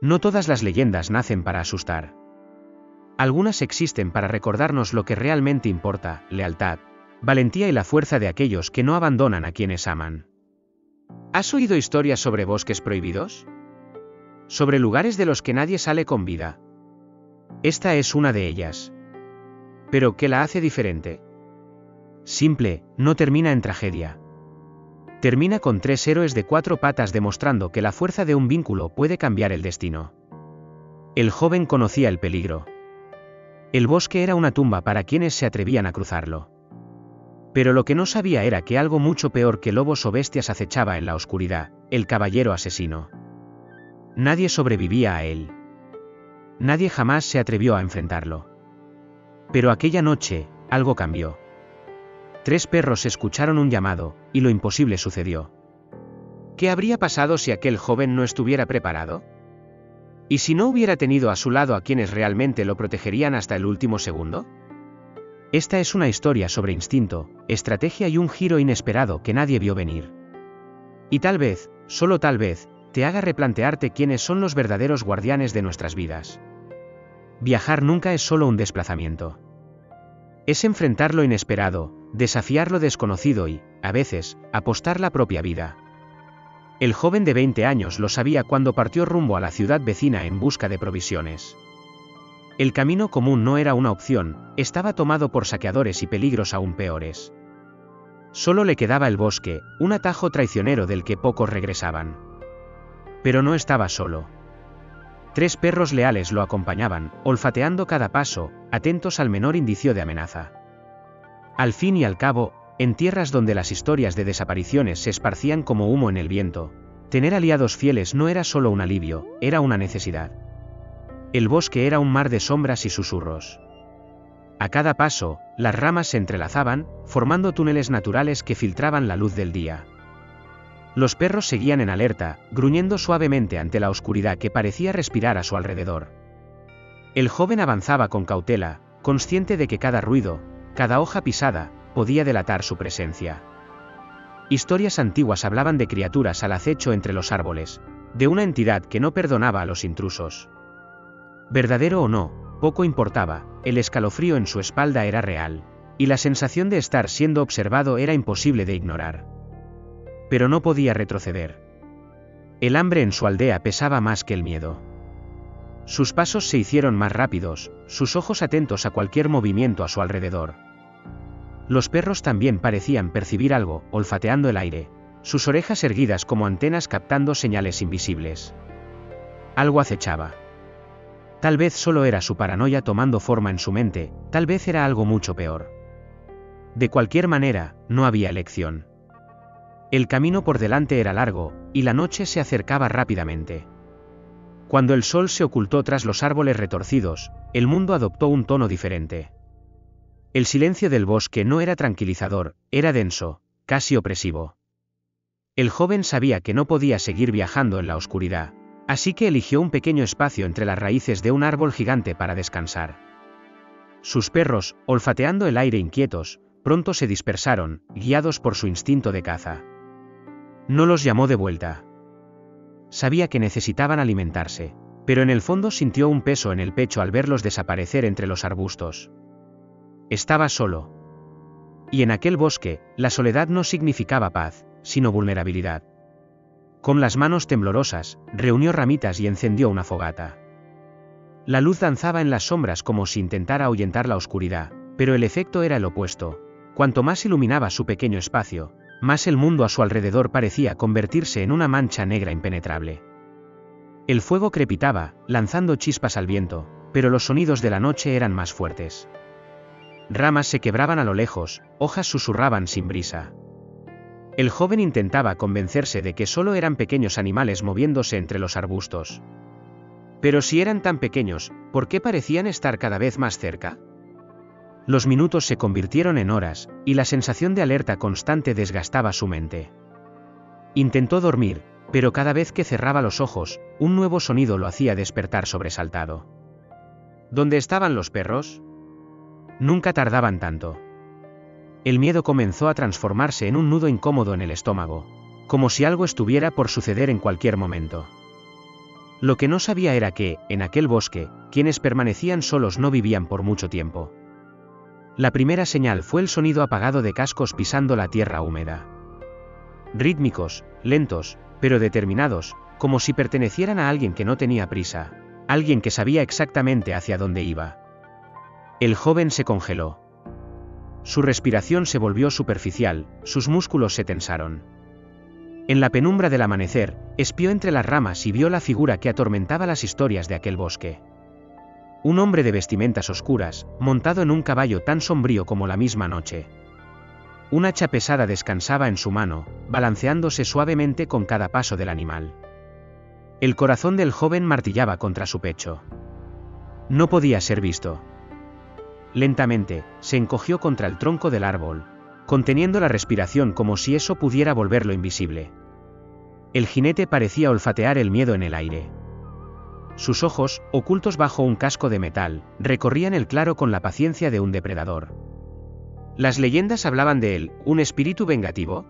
No todas las leyendas nacen para asustar. Algunas existen para recordarnos lo que realmente importa: lealtad, valentía y la fuerza de aquellos que no abandonan a quienes aman. ¿Has oído historias sobre bosques prohibidos? Sobre lugares de los que nadie sale con vida. Esta es una de ellas. ¿Pero qué la hace diferente? Simple, no termina en tragedia. Termina con 3 héroes de 4 patas demostrando que la fuerza de un vínculo puede cambiar el destino. El joven conocía el peligro. El bosque era una tumba para quienes se atrevían a cruzarlo. Pero lo que no sabía era que algo mucho peor que lobos o bestias acechaba en la oscuridad: el caballero asesino. Nadie sobrevivía a él. Nadie jamás se atrevió a enfrentarlo. Pero aquella noche, algo cambió. 3 perros escucharon un llamado, y lo imposible sucedió. ¿Qué habría pasado si aquel joven no estuviera preparado? ¿Y si no hubiera tenido a su lado a quienes realmente lo protegerían hasta el último segundo? Esta es una historia sobre instinto, estrategia y un giro inesperado que nadie vio venir. Y tal vez, solo tal vez, te haga replantearte quiénes son los verdaderos guardianes de nuestras vidas. Viajar nunca es solo un desplazamiento. Es enfrentar lo inesperado, desafiar lo desconocido y, a veces, apostar la propia vida. El joven de 20 años lo sabía cuando partió rumbo a la ciudad vecina en busca de provisiones. El camino común no era una opción, estaba tomado por saqueadores y peligros aún peores. Solo le quedaba el bosque, un atajo traicionero del que pocos regresaban. Pero no estaba solo. 3 perros leales lo acompañaban, olfateando cada paso, atentos al menor indicio de amenaza. Al fin y al cabo, en tierras donde las historias de desapariciones se esparcían como humo en el viento, tener aliados fieles no era solo un alivio, era una necesidad. El bosque era un mar de sombras y susurros. A cada paso, las ramas se entrelazaban, formando túneles naturales que filtraban la luz del día. Los perros seguían en alerta, gruñendo suavemente ante la oscuridad que parecía respirar a su alrededor. El joven avanzaba con cautela, consciente de que cada ruido, cada hoja pisada, podía delatar su presencia. Historias antiguas hablaban de criaturas al acecho entre los árboles, de una entidad que no perdonaba a los intrusos. Verdadero o no, poco importaba, el escalofrío en su espalda era real, y la sensación de estar siendo observado era imposible de ignorar. Pero no podía retroceder. El hambre en su aldea pesaba más que el miedo. Sus pasos se hicieron más rápidos, sus ojos atentos a cualquier movimiento a su alrededor. Los perros también parecían percibir algo, olfateando el aire, sus orejas erguidas como antenas captando señales invisibles. Algo acechaba. Tal vez solo era su paranoia tomando forma en su mente, tal vez era algo mucho peor. De cualquier manera, no había elección. El camino por delante era largo, y la noche se acercaba rápidamente. Cuando el sol se ocultó tras los árboles retorcidos, el mundo adoptó un tono diferente. El silencio del bosque no era tranquilizador, era denso, casi opresivo. El joven sabía que no podía seguir viajando en la oscuridad, así que eligió un pequeño espacio entre las raíces de un árbol gigante para descansar. Sus perros, olfateando el aire inquietos, pronto se dispersaron, guiados por su instinto de caza. No los llamó de vuelta. Sabía que necesitaban alimentarse, pero en el fondo sintió un peso en el pecho al verlos desaparecer entre los arbustos. Estaba solo. Y en aquel bosque, la soledad no significaba paz, sino vulnerabilidad. Con las manos temblorosas, reunió ramitas y encendió una fogata. La luz danzaba en las sombras como si intentara ahuyentar la oscuridad, pero el efecto era el opuesto. Cuanto más iluminaba su pequeño espacio, más el mundo a su alrededor parecía convertirse en una mancha negra impenetrable. El fuego crepitaba, lanzando chispas al viento, pero los sonidos de la noche eran más fuertes. Ramas se quebraban a lo lejos, hojas susurraban sin brisa. El joven intentaba convencerse de que solo eran pequeños animales moviéndose entre los arbustos. Pero si eran tan pequeños, ¿por qué parecían estar cada vez más cerca? Los minutos se convirtieron en horas, y la sensación de alerta constante desgastaba su mente. Intentó dormir, pero cada vez que cerraba los ojos, un nuevo sonido lo hacía despertar sobresaltado. ¿Dónde estaban los perros? Nunca tardaban tanto. El miedo comenzó a transformarse en un nudo incómodo en el estómago, como si algo estuviera por suceder en cualquier momento. Lo que no sabía era que, en aquel bosque, quienes permanecían solos no vivían por mucho tiempo. La primera señal fue el sonido apagado de cascos pisando la tierra húmeda. Rítmicos, lentos, pero determinados, como si pertenecieran a alguien que no tenía prisa, alguien que sabía exactamente hacia dónde iba. El joven se congeló. Su respiración se volvió superficial, sus músculos se tensaron. En la penumbra del amanecer, espió entre las ramas y vio la figura que atormentaba las historias de aquel bosque. Un hombre de vestimentas oscuras, montado en un caballo tan sombrío como la misma noche. Un hacha pesada descansaba en su mano, balanceándose suavemente con cada paso del animal. El corazón del joven martillaba contra su pecho. No podía ser visto. Lentamente, se encogió contra el tronco del árbol, conteniendo la respiración como si eso pudiera volverlo invisible. El jinete parecía olfatear el miedo en el aire. Sus ojos, ocultos bajo un casco de metal, recorrían el claro con la paciencia de un depredador. Las leyendas hablaban de él, ¿un espíritu vengativo?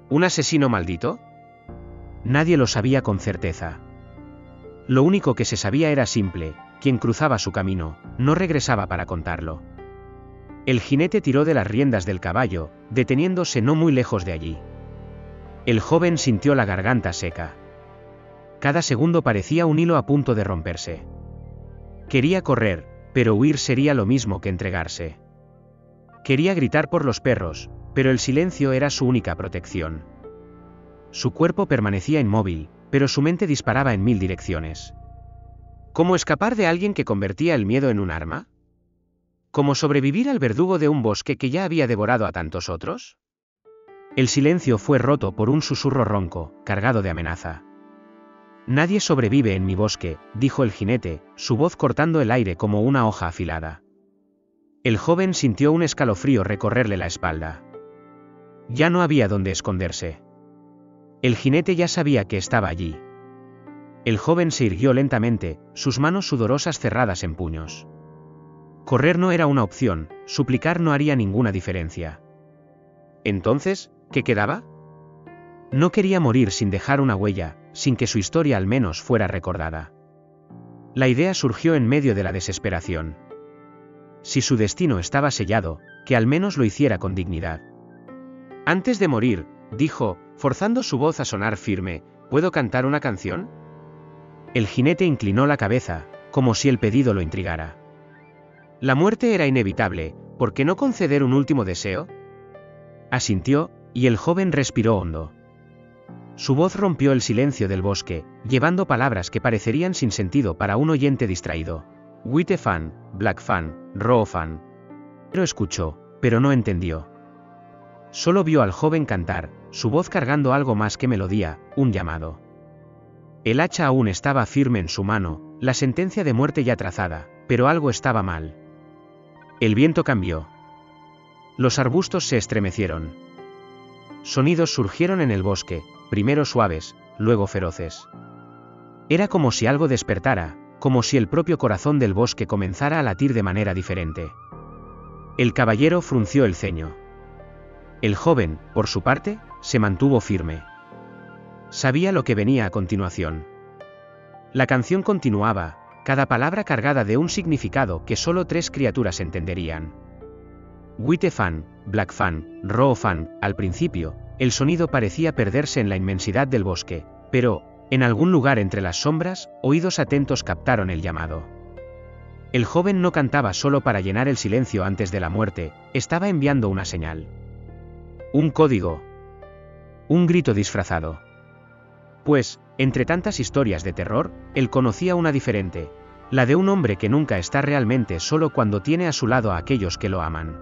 ¿Un asesino maldito? Nadie lo sabía con certeza. Lo único que se sabía era simple: quien cruzaba su camino, no regresaba para contarlo. El jinete tiró de las riendas del caballo, deteniéndose no muy lejos de allí. El joven sintió la garganta seca. Cada segundo parecía un hilo a punto de romperse. Quería correr, pero huir sería lo mismo que entregarse. Quería gritar por los perros, pero el silencio era su única protección. Su cuerpo permanecía inmóvil, pero su mente disparaba en 1000 direcciones. ¿Cómo escapar de alguien que convertía el miedo en un arma? ¿Cómo sobrevivir al verdugo de un bosque que ya había devorado a tantos otros? El silencio fue roto por un susurro ronco, cargado de amenaza. Nadie sobrevive en mi bosque, dijo el jinete, su voz cortando el aire como una hoja afilada. El joven sintió un escalofrío recorrerle la espalda. Ya no había dónde esconderse. El jinete ya sabía que estaba allí. El joven se irguió lentamente, sus manos sudorosas cerradas en puños. Correr no era una opción, suplicar no haría ninguna diferencia. Entonces, ¿qué quedaba? No quería morir sin dejar una huella, sin que su historia al menos fuera recordada. La idea surgió en medio de la desesperación. Si su destino estaba sellado, que al menos lo hiciera con dignidad. Antes de morir, dijo, forzando su voz a sonar firme, ¿puedo cantar una canción? El jinete inclinó la cabeza, como si el pedido lo intrigara. La muerte era inevitable, ¿por qué no conceder un último deseo? Asintió, y el joven respiró hondo. Su voz rompió el silencio del bosque, llevando palabras que parecerían sin sentido para un oyente distraído. White Fan, Black Fan, Raw Fan. Pero escuchó, pero no entendió. Solo vio al joven cantar, su voz cargando algo más que melodía, un llamado. El hacha aún estaba firme en su mano, la sentencia de muerte ya trazada, pero algo estaba mal. El viento cambió. Los arbustos se estremecieron. Sonidos surgieron en el bosque, primero suaves, luego feroces. Era como si algo despertara, como si el propio corazón del bosque comenzara a latir de manera diferente. El caballero frunció el ceño. El joven, por su parte, se mantuvo firme. Sabía lo que venía a continuación. La canción continuaba, cada palabra cargada de un significado que solo 3 criaturas entenderían. White Fan, Black Fan, Raw Fan. Al principio, el sonido parecía perderse en la inmensidad del bosque, pero, en algún lugar entre las sombras, oídos atentos captaron el llamado. El joven no cantaba solo para llenar el silencio antes de la muerte, estaba enviando una señal. Un código. Un grito disfrazado. Pues, entre tantas historias de terror, él conocía una diferente, la de un hombre que nunca está realmente solo cuando tiene a su lado a aquellos que lo aman.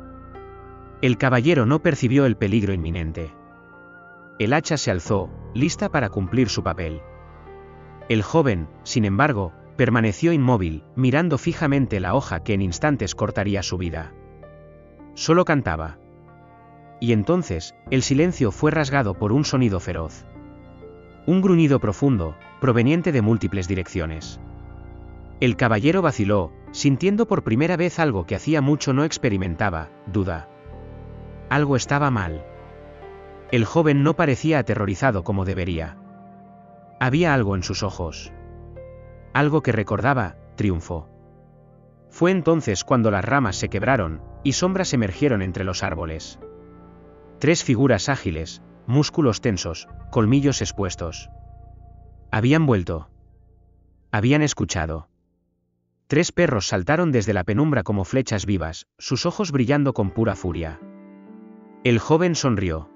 El caballero no percibió el peligro inminente. El hacha se alzó, lista para cumplir su papel. El joven, sin embargo, permaneció inmóvil, mirando fijamente la hoja que en instantes cortaría su vida. Solo cantaba. Y entonces, el silencio fue rasgado por un sonido feroz. Un gruñido profundo, proveniente de múltiples direcciones. El caballero vaciló, sintiendo por primera vez algo que hacía mucho no experimentaba, duda. Algo estaba mal. El joven no parecía aterrorizado como debería. Había algo en sus ojos. algo que recordaba triunfo. Fue entonces cuando las ramas se quebraron, y sombras emergieron entre los árboles. 3 figuras ágiles, músculos tensos, colmillos expuestos. Habían vuelto. Habían escuchado. 3 perros saltaron desde la penumbra como flechas vivas, sus ojos brillando con pura furia. El joven sonrió.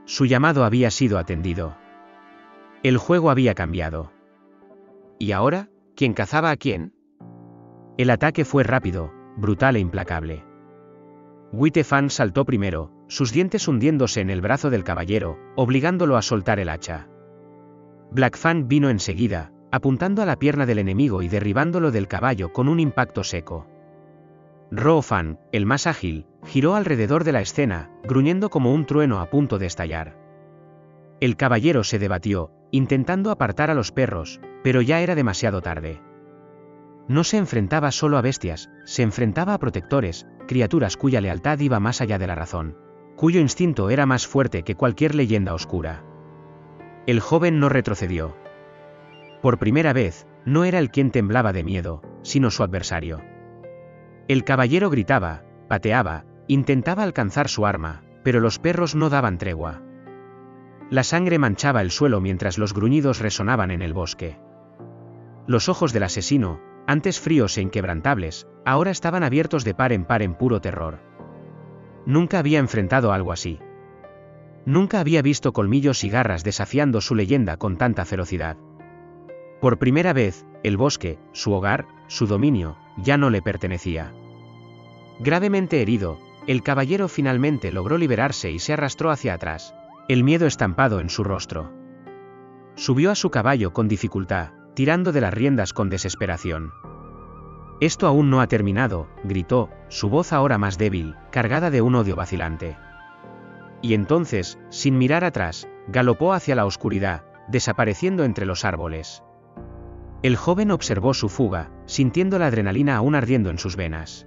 Su llamado había sido atendido. El juego había cambiado. ¿Y ahora, quién cazaba a quién? El ataque fue rápido, brutal e implacable. Whitefang saltó primero, sus dientes hundiéndose en el brazo del caballero, obligándolo a soltar el hacha. Blackfang vino enseguida, apuntando a la pierna del enemigo y derribándolo del caballo con un impacto seco. Roofang, el más ágil, giró alrededor de la escena, gruñendo como un trueno a punto de estallar. El caballero se debatió, intentando apartar a los perros, pero ya era demasiado tarde. No se enfrentaba solo a bestias, se enfrentaba a protectores, criaturas cuya lealtad iba más allá de la razón, cuyo instinto era más fuerte que cualquier leyenda oscura. El joven no retrocedió. Por primera vez, no era él quien temblaba de miedo, sino su adversario. El caballero gritaba, pateaba, intentaba alcanzar su arma, pero los perros no daban tregua. La sangre manchaba el suelo mientras los gruñidos resonaban en el bosque. Los ojos del asesino, antes fríos e inquebrantables, ahora estaban abiertos de par en puro terror. Nunca había enfrentado algo así. Nunca había visto colmillos y garras desafiando su leyenda con tanta ferocidad. Por primera vez, el bosque, su hogar, su dominio, ya no le pertenecía. Gravemente herido, el caballero finalmente logró liberarse y se arrastró hacia atrás, el miedo estampado en su rostro. Subió a su caballo con dificultad, tirando de las riendas con desesperación. Esto aún no ha terminado, gritó, su voz ahora más débil, cargada de un odio vacilante. Y entonces, sin mirar atrás, galopó hacia la oscuridad, desapareciendo entre los árboles. El joven observó su fuga, sintiendo la adrenalina aún ardiendo en sus venas.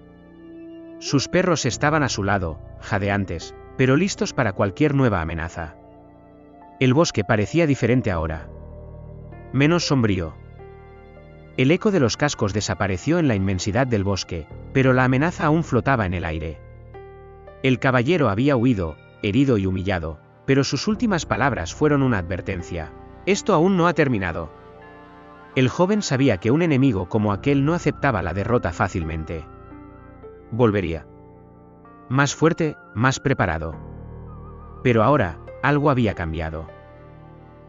Sus perros estaban a su lado, jadeantes, pero listos para cualquier nueva amenaza. El bosque parecía diferente ahora. Menos sombrío. El eco de los cascos desapareció en la inmensidad del bosque, pero la amenaza aún flotaba en el aire. El caballero había huido, herido y humillado, pero sus últimas palabras fueron una advertencia. Esto aún no ha terminado. El joven sabía que un enemigo como aquel no aceptaba la derrota fácilmente. Volvería. Más fuerte, más preparado. Pero ahora, algo había cambiado.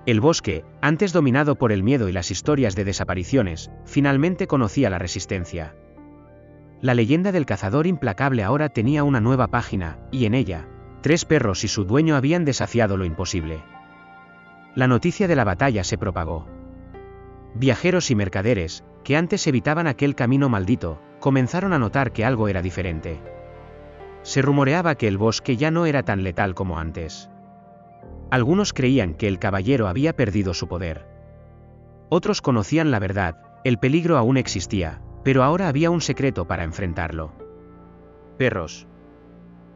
El bosque, antes dominado por el miedo y las historias de desapariciones, finalmente conocía la resistencia. La leyenda del cazador implacable ahora tenía una nueva página, y en ella, 3 perros y su dueño habían desafiado lo imposible. La noticia de la batalla se propagó. Viajeros y mercaderes, que antes evitaban aquel camino maldito, comenzaron a notar que algo era diferente. Se rumoreaba que el bosque ya no era tan letal como antes. Algunos creían que el caballero había perdido su poder. Otros conocían la verdad, el peligro aún existía, pero ahora había un secreto para enfrentarlo. Perros.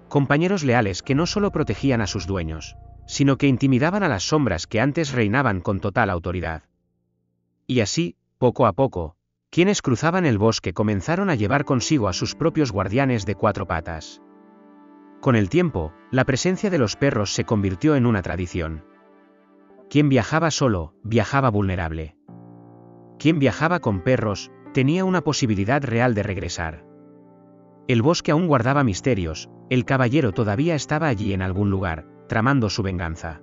Compañeros leales que no solo protegían a sus dueños, sino que intimidaban a las sombras que antes reinaban con total autoridad. Y así, poco a poco, quienes cruzaban el bosque comenzaron a llevar consigo a sus propios guardianes de 4 patas. Con el tiempo, la presencia de los perros se convirtió en una tradición. Quien viajaba solo, viajaba vulnerable. Quien viajaba con perros, tenía una posibilidad real de regresar. El bosque aún guardaba misterios, el caballero todavía estaba allí en algún lugar, tramando su venganza.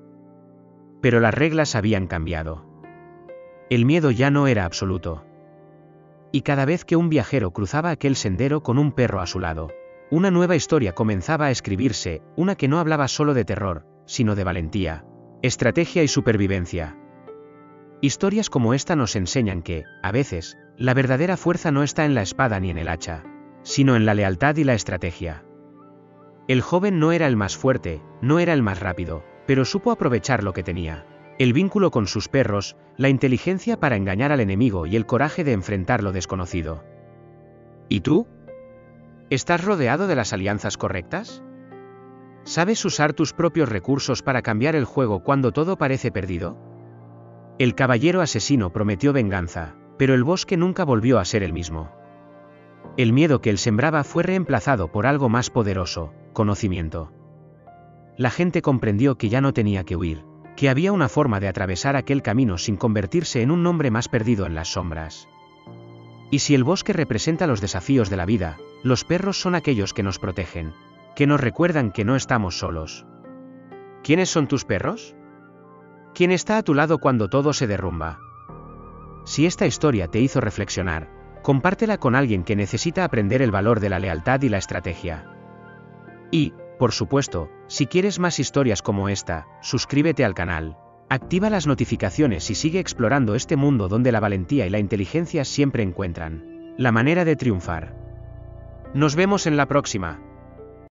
Pero las reglas habían cambiado. El miedo ya no era absoluto. Y cada vez que un viajero cruzaba aquel sendero con un perro a su lado, una nueva historia comenzaba a escribirse, una que no hablaba solo de terror, sino de valentía, estrategia y supervivencia. Historias como esta nos enseñan que, a veces, la verdadera fuerza no está en la espada ni en el hacha, sino en la lealtad y la estrategia. El joven no era el más fuerte, no era el más rápido, pero supo aprovechar lo que tenía: el vínculo con sus perros, la inteligencia para engañar al enemigo y el coraje de enfrentar lo desconocido. ¿Y tú? ¿Estás rodeado de las alianzas correctas? ¿Sabes usar tus propios recursos para cambiar el juego cuando todo parece perdido? El caballero asesino prometió venganza, Pero el bosque nunca volvió a ser el mismo. El miedo que él sembraba fue reemplazado por algo más poderoso, conocimiento. La gente comprendió que ya no tenía que huir, que había una forma de atravesar aquel camino sin convertirse en un hombre más perdido en las sombras. Y si el bosque representa los desafíos de la vida, los perros son aquellos que nos protegen, que nos recuerdan que no estamos solos. ¿Quiénes son tus perros? ¿Quién está a tu lado cuando todo se derrumba? Si esta historia te hizo reflexionar, compártela con alguien que necesita aprender el valor de la lealtad y la estrategia. Y, por supuesto, si quieres más historias como esta, suscríbete al canal, activa las notificaciones y sigue explorando este mundo donde la valentía y la inteligencia siempre encuentran la manera de triunfar. Nos vemos en la próxima.